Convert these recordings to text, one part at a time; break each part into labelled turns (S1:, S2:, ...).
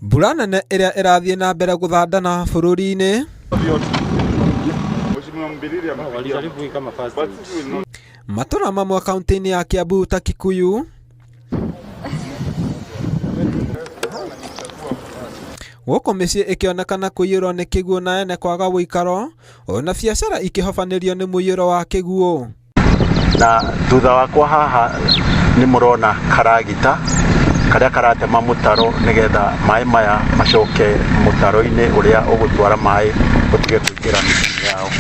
S1: Mbura nene iria irathie na mbere guthandana bururi-ini matura mamwe kaunti-ini ya Kiambu ta Kikuyu guku micii ikionekana kuiyurwo ni kiguo na ene kwaga guikaro ona biacara ikihofanirio ni muiyuro wa kiguo.
S2: Na thutha wakwa haha ni murona karagita karia karatema mutaro nigetha mai maya macoke mutaro-ini uria ugutwara mai utige kuingira micii yao.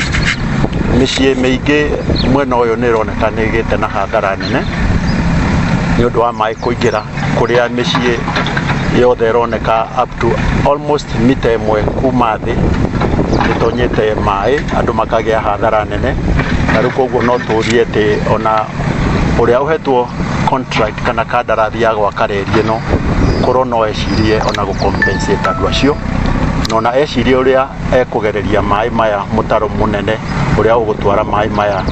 S2: Micii miingi mwena uyu ni ironeka ni igite na hathara nene ni undu wa mai kuingira kuria micii yothe ironeka up to almost mita imwe kuma thi itonyete mai andu makagia hathara nene. Na riu koguo no turie ti ona uria uhetwo contract kana kandarathi ya gwaka reri ino korwo no ecirie ona gucompensate andu acio nona ecirie uria ekugereria mai maya mutaro munene uria ugutwara mai maya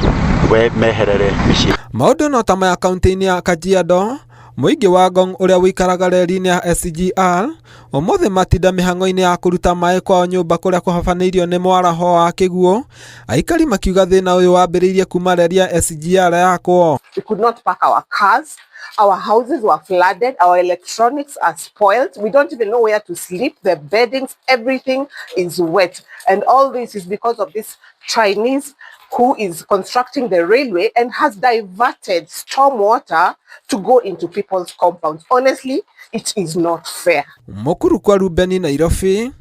S2: we meherere micii.
S1: Maundu no ta maya kaunti-ini ya Kajiado muingi wa Ngong uria wikaraga reri-ini ya SGR umuthi matinda mihango-ini ya kuruta mai kwao nyumba kuria kuhofanirio ni mwaraho wa kiguo. Aikari makiuga thina uyu wambiriirie kuma reri ya SGR yakwo.
S3: We could not park our cars. Our houses were flooded. Our electronics are spoiled. We don't even know where to sleep. The beddings, everything is wet. And all this is because of this Chinese who is constructing the railway and has diverted storm water to go into people's compounds. Honestly, it is not fair.
S1: Mukuru kwa Rubeni Nairobi.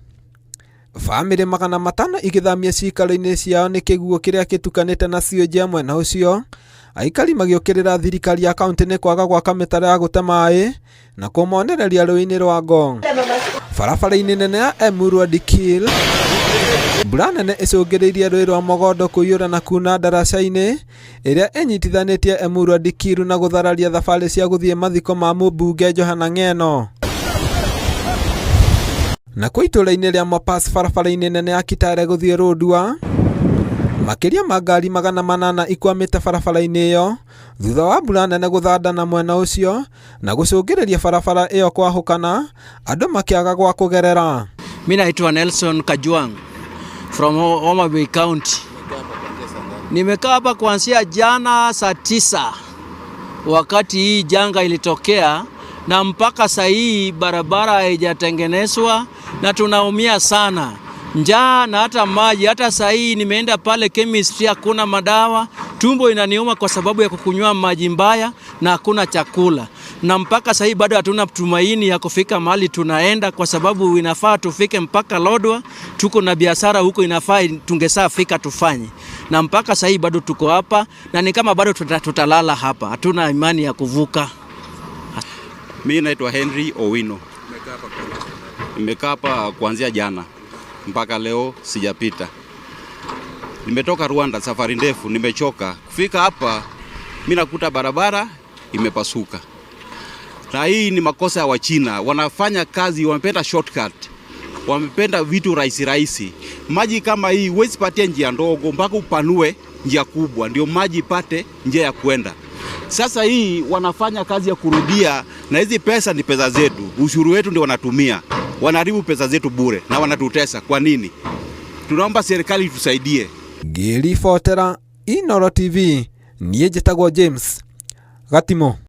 S1: Family magana matano igithamia cikaro-ini ciao ni kiguo kiria kitukanite na cionje mwena ucio. Aikari magiukirira thirikari ya kaunti ni kwaga gwaka mitaro ya gute mai na kumonereria rũĩ-inĩ rwa Ngong. Barabara-inĩ nene ya Emurua Dikil mbura nene icũngĩrĩirie rũĩ rwa Mogondo kũiyũra na kuna ndaraca-inĩ ĩrĩa ĩnyitithanĩtie Emurua Dikil na gũthararia thabarĩ cia gũthiĩ mathiko ma mũmbunge Johana Ng'eno. Na kwa itũra-inĩ rĩa Mopas barabara-inĩ nene ya Kitale gũthiĩ Rũndua makiria ma ngari magana manana ikwamite barabara-inĩ iyo thutha wa mbura nene guthandana mwena ucio na gucũngĩrĩria barabara iyo kwahũkana andu makiaga gwa kugerera.
S4: Mimi naitwa Nelson Kajwang from Homa Bay County. Nimekaa hapa kuanzia jana saa 9 wakati hii janga ilitokea, na mpaka saa hii barabara haijatengenezwa na tunaumia sana. Njaa na hata maji. Hata saa hii nimeenda pale chemistry, hakuna madawa. Tumbo inaniuma kwa sababu ya kukunywa maji mbaya na hakuna chakula. Na mpaka saa hii bado hatuna tumaini ya kufika mahali tunaenda, kwa sababu inafaa tufike mpaka Lodwar. Tuko na biashara huko, inafaa tungesaa fika tufanye. Na mpaka saa hii bado tuko hapa na ni kama bado tutalala hapa. Hatuna imani ya kuvuka.
S5: Mimi naitwa Henry Owino. Nimekaa hapa kuanzia jana mpaka leo sijapita. Nimetoka Rwanda, safari ndefu, nimechoka. Kufika hapa mimi nakuta barabara imepasuka. Na hii ni makosa ya Wachina. Wanafanya kazi, wamependa shortcut. Wamependa vitu rahisi. Maji kama hii huwezi patia njia ndogo mpaka upanue njia kubwa ndio maji ipate njia ya kwenda. Sasa hii wanafanya kazi ya kurudia, na hizi pesa ni pesa zetu. Ushuru wetu ndio wanatumia. Wanaharibu pesa zetu bure na wanatutesa. Kwa nini? Tunaomba serikali tusaidie.
S1: Ngĩribotera Inooro TV, niĩ njĩtagwo James Gatimo.